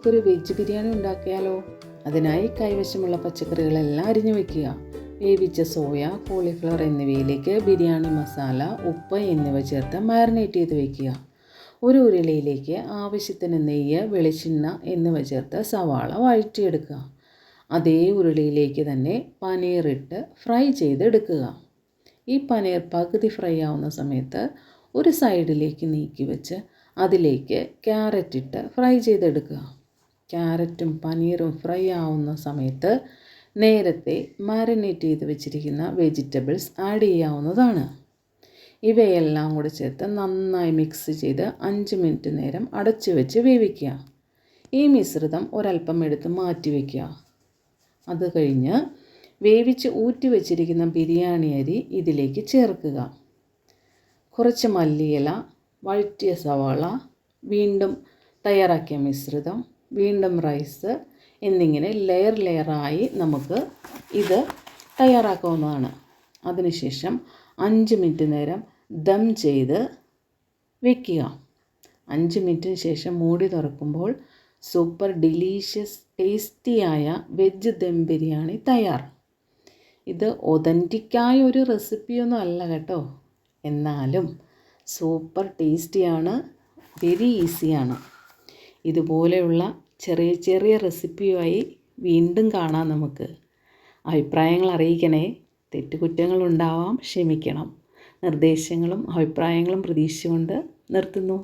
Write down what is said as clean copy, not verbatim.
നമുക്കൊരു വെജ് ബിരിയാണി ഉണ്ടാക്കിയാലോ? അതിനായി കൈവശമുള്ള പച്ചക്കറികളെല്ലാം അരിഞ്ഞു വയ്ക്കുക. വേവിച്ച സോയ, കോളിഫ്ലവർ എന്നിവയിലേക്ക് ബിരിയാണി മസാല, ഉപ്പ് എന്നിവ ചേർത്ത് മാരിനേറ്റ് ചെയ്ത് വയ്ക്കുക. ഒരു ഉരുളിയിലേക്ക് ആവശ്യത്തിന് നെയ്യ്, വെളിച്ചെണ്ണ എന്നിവ ചേർത്ത് സവാള വഴറ്റിയെടുക്കുക. അതേ ഉരുളിയിലേക്ക് തന്നെ പനീർ ഇട്ട് ഫ്രൈ ചെയ്തെടുക്കുക. ഈ പനീർ പകുതി ഫ്രൈ ആവുന്ന സമയത്ത് ഒരു സൈഡിലേക്ക് നീക്കി വെച്ച് അതിലേക്ക് ക്യാരറ്റ് ഇട്ട് ഫ്രൈ ചെയ്തെടുക്കുക. ക്യാരറ്റും പനീറും ഫ്രൈ ആവുന്ന സമയത്ത് നേരത്തെ മാരിനേറ്റ് ചെയ്ത് വെച്ചിരിക്കുന്ന വെജിറ്റബിൾസ് ആഡ് ചെയ്യാവുന്നതാണ്. ഇവയെല്ലാം കൂടി ചേർത്ത് നന്നായി മിക്സ് ചെയ്ത് 5 മിനിറ്റ് നേരം അടച്ചു വെച്ച് വേവിക്കുക. ഈ മിശ്രിതം ഒരൽപ്പം എടുത്ത് മാറ്റി വയ്ക്കുക. അത് കഴിഞ്ഞ് വേവിച്ച് ഊറ്റി വെച്ചിരിക്കുന്ന ബിരിയാണി അരി ഇതിലേക്ക് ചേർക്കുക. കുറച്ച് മല്ലിയില, വഴറ്റിയ സവാള, വീണ്ടും തയ്യാറാക്കിയ മിശ്രിതം, വീണ്ടും റൈസ് എന്നിങ്ങനെ ലെയറായി നമുക്ക് ഇത് തയ്യാറാക്കാവുന്നതാണ്. അതിനുശേഷം 5 മിനിറ്റ് നേരം ദം ചെയ്ത് വയ്ക്കുക. 5 മിനിറ്റിന് ശേഷം മൂടി തുറക്കുമ്പോൾ സൂപ്പർ ഡിലീഷ്യസ് ടേസ്റ്റിയായ വെജ് ദം ബിരിയാണി തയ്യാർ. ഇത് ഒതൻറ്റിക്കായ ഒരു റെസിപ്പിയൊന്നും അല്ല കേട്ടോ, എന്നാലും സൂപ്പർ ടേസ്റ്റിയാണ്, വെരി ഈസിയാണ്. ഇതുപോലെയുള്ള ചെറിയ ചെറിയ റെസിപ്പിയുമായി വീണ്ടും കാണാം നമുക്ക്. അഭിപ്രായങ്ങൾ അറിയിക്കണേ. തെറ്റുകുറ്റങ്ങളുണ്ടാവാം, ക്ഷമിക്കണം. നിർദ്ദേശങ്ങളും അഭിപ്രായങ്ങളും പ്രതീക്ഷിച്ചുകൊണ്ട് നിർത്തുന്നു.